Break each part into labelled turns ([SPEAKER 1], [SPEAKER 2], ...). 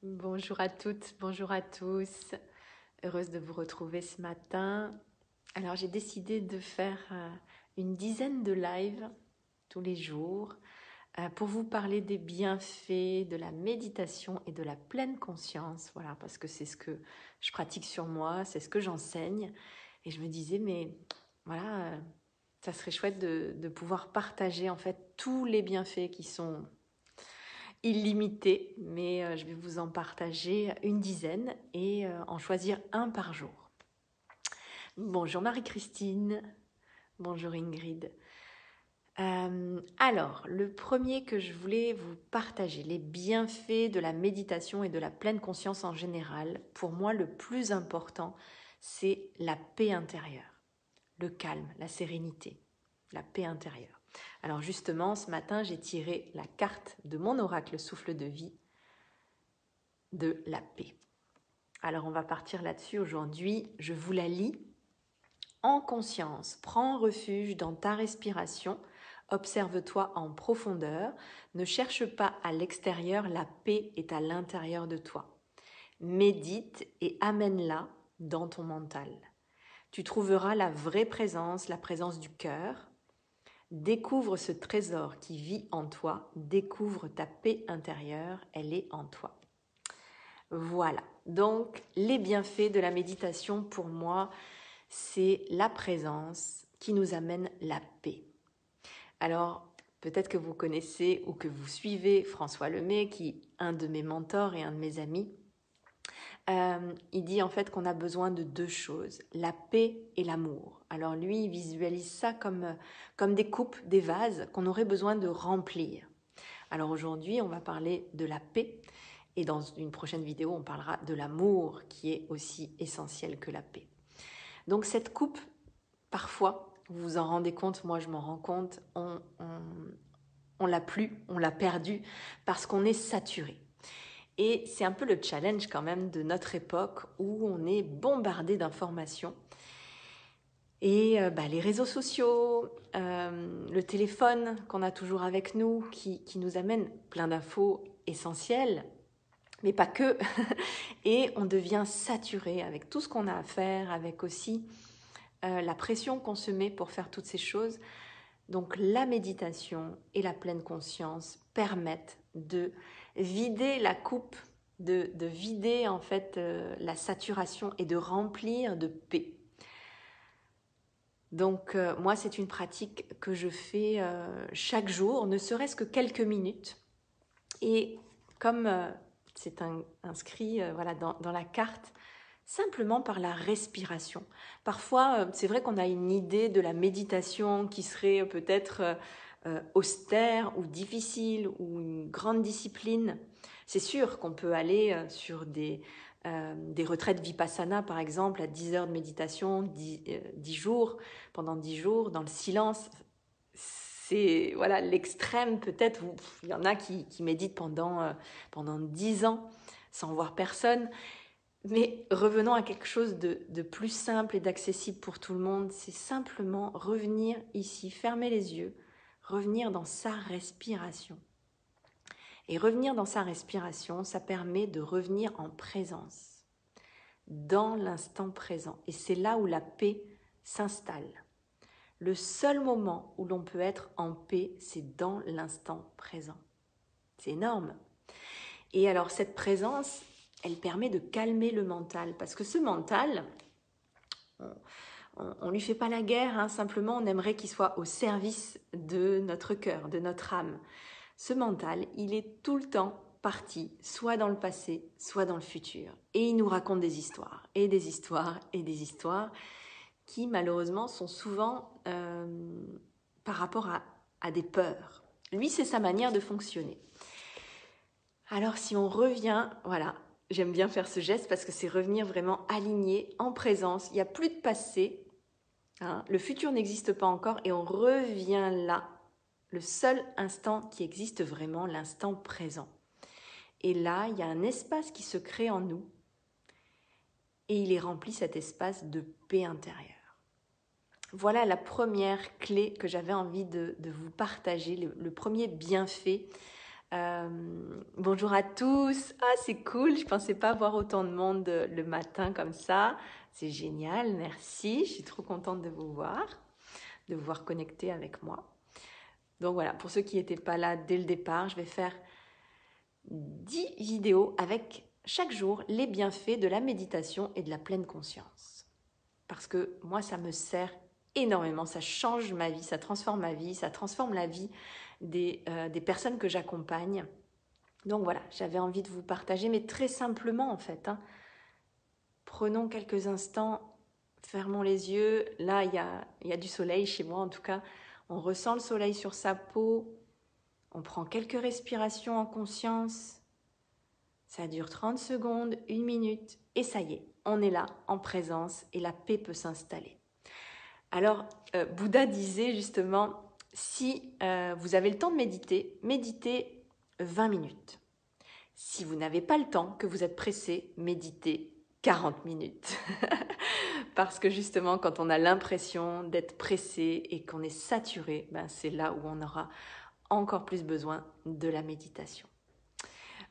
[SPEAKER 1] Bonjour à toutes, bonjour à tous. Heureuse de vous retrouver ce matin. Alors j'ai décidé de faire une dizaine de lives tous les jours pour vous parler des bienfaits de la méditation et de la pleine conscience. Voilà, parce que c'est ce que je pratique sur moi, c'est ce que j'enseigne. Et je me disais, mais voilà, ça serait chouette de pouvoir partager en fait tous les bienfaits qui sont illimité, mais je vais vous en partager une dizaine et en choisir un par jour. Bonjour Marie-Christine, bonjour Ingrid. Alors, le premier que je voulais vous partager, les bienfaits de la méditation et de la pleine conscience en général, pour moi le plus important, c'est la paix intérieure, le calme, la sérénité, la paix intérieure. Alors justement, ce matin, j'ai tiré la carte de mon oracle souffle de vie de la paix. Alors on va partir là-dessus aujourd'hui. Je vous la lis. En conscience, prends refuge dans ta respiration. Observe-toi en profondeur. Ne cherche pas à l'extérieur, la paix est à l'intérieur de toi. Médite et amène-la dans ton mental. Tu trouveras la vraie présence, la présence du cœur. Découvre ce trésor qui vit en toi. Découvre ta paix intérieure, elle est en toi. Voilà, donc les bienfaits de la méditation pour moi, c'est la présence qui nous amène la paix. Alors, peut-être que vous connaissez ou que vous suivez François Lemay, qui est un de mes mentors et un de mes amis. Il dit en fait qu'on a besoin de deux choses, la paix et l'amour. Alors lui, il visualise ça comme des coupes, des vases qu'on aurait besoin de remplir. Alors aujourd'hui, on va parler de la paix. Et dans une prochaine vidéo, on parlera de l'amour qui est aussi essentiel que la paix. Donc cette coupe, parfois, vous vous en rendez compte, moi je m'en rends compte, on l'a plus, on l'a perdu parce qu'on est saturé. Et c'est un peu le challenge quand même de notre époque où on est bombardé d'informations. Et les réseaux sociaux, le téléphone qu'on a toujours avec nous, qui nous amène plein d'infos essentielles, mais pas que. Et on devient saturé avec tout ce qu'on a à faire, avec aussi la pression qu'on se met pour faire toutes ces choses. Donc la méditation et la pleine conscience permettent de vider la coupe, de vider en fait la saturation et de remplir de paix. Donc moi c'est une pratique que je fais chaque jour, ne serait-ce que quelques minutes. Et comme c'est inscrit voilà, dans la carte, simplement par la respiration. Parfois, c'est vrai qu'on a une idée de la méditation qui serait peut-être austère ou difficile ou une grande discipline. C'est sûr qu'on peut aller sur des retraites vipassana, par exemple, à 10 heures de méditation, 10 jours, pendant 10 jours, dans le silence. C'est voilà l'extrême peut-être où il y en a qui méditent pendant 10 ans sans voir personne. Mais revenons à quelque chose de plus simple et d'accessible pour tout le monde. C'est simplement revenir ici, fermer les yeux, revenir dans sa respiration. Et revenir dans sa respiration, ça permet de revenir en présence, dans l'instant présent. Et c'est là où la paix s'installe. Le seul moment où l'on peut être en paix, c'est dans l'instant présent. C'est énorme. Et alors cette présence, elle permet de calmer le mental. Parce que ce mental, on ne lui fait pas la guerre, hein, simplement on aimerait qu'il soit au service de notre cœur, de notre âme. Ce mental, il est tout le temps parti, soit dans le passé, soit dans le futur. Et il nous raconte des histoires, et des histoires, et des histoires, qui malheureusement sont souvent par rapport à des peurs. Lui, c'est sa manière de fonctionner. Alors si on revient, voilà, j'aime bien faire ce geste parce que c'est revenir vraiment aligné, en présence, il n'y a plus de passé, hein, le futur n'existe pas encore et on revient là, le seul instant qui existe vraiment, l'instant présent. Et là, il y a un espace qui se crée en nous et il est rempli cet espace de paix intérieure. Voilà la première clé que j'avais envie de vous partager, le premier bienfait Bonjour à tous. Ah, c'est cool. Je pensais pas voir autant de monde le matin comme ça. C'est génial. Merci. Je suis trop contente de vous voir connecter avec moi. Donc voilà, pour ceux qui n'étaient pas là dès le départ, je vais faire 10 vidéos avec chaque jour les bienfaits de la méditation et de la pleine conscience. Parce que moi, ça me sert énormément, ça change ma vie, ça transforme ma vie, ça transforme la vie des personnes que j'accompagne. Donc voilà, j'avais envie de vous partager, mais très simplement en fait. Prenons quelques instants, fermons les yeux. Là, il y a du soleil chez moi en tout cas. On ressent le soleil sur sa peau. On prend quelques respirations en conscience. Ça dure 30 secondes, 1 minute, et ça y est, on est là, en présence, et la paix peut s'installer. Alors, Bouddha disait justement, si vous avez le temps de méditer, méditez 20 minutes. Si vous n'avez pas le temps, que vous êtes pressé, méditez 40 minutes. Parce que justement, quand on a l'impression d'être pressé et qu'on est saturé, ben c'est là où on aura encore plus besoin de la méditation.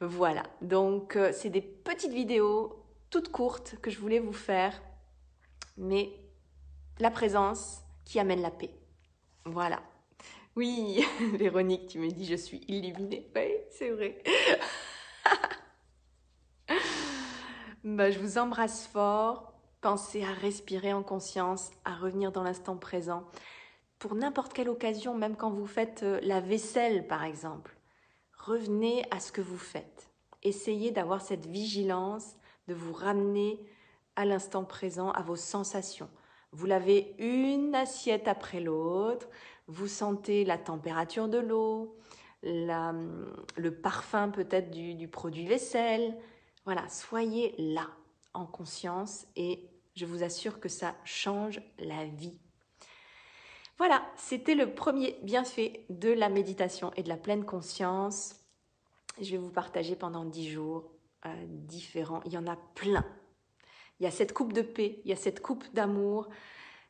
[SPEAKER 1] Voilà, donc c'est des petites vidéos toutes courtes que je voulais vous faire, mais la présence qui amène la paix. Voilà. Oui, Véronique, tu me dis je suis illuminée. Oui, c'est vrai. Bah, je vous embrasse fort. Pensez à respirer en conscience, à revenir dans l'instant présent. Pour n'importe quelle occasion, même quand vous faites la vaisselle par exemple, revenez à ce que vous faites. Essayez d'avoir cette vigilance, de vous ramener à l'instant présent, à vos sensations. Vous lavez une assiette après l'autre, vous sentez la température de l'eau, le parfum peut-être du produit vaisselle. Voilà, soyez là, en conscience, et je vous assure que ça change la vie. Voilà, c'était le premier bienfait de la méditation et de la pleine conscience. Je vais vous partager pendant 10 jours différents. Il y en a plein. Il y a cette coupe de paix, il y a cette coupe d'amour,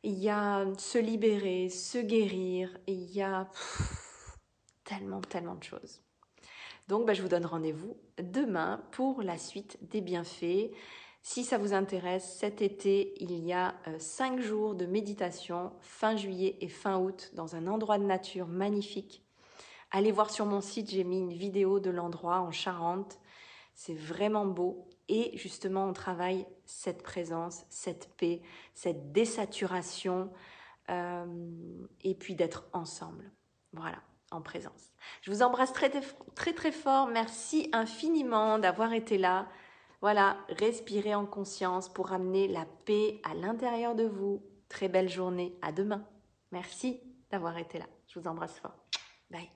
[SPEAKER 1] il y a se libérer, se guérir, il y a tellement, tellement de choses. Donc, je vous donne rendez-vous demain pour la suite des bienfaits. Si ça vous intéresse, cet été, il y a 5 jours de méditation, fin juillet et fin août, dans un endroit de nature magnifique. Allez voir sur mon site, j'ai mis une vidéo de l'endroit en Charente. C'est vraiment beau. Et justement, on travaille cette présence, cette paix, cette désaturation, et puis d'être ensemble. Voilà, en présence. Je vous embrasse très, très, très fort. Merci infiniment d'avoir été là. Voilà, respirez en conscience pour amener la paix à l'intérieur de vous. Très belle journée. À demain. Merci d'avoir été là. Je vous embrasse fort. Bye.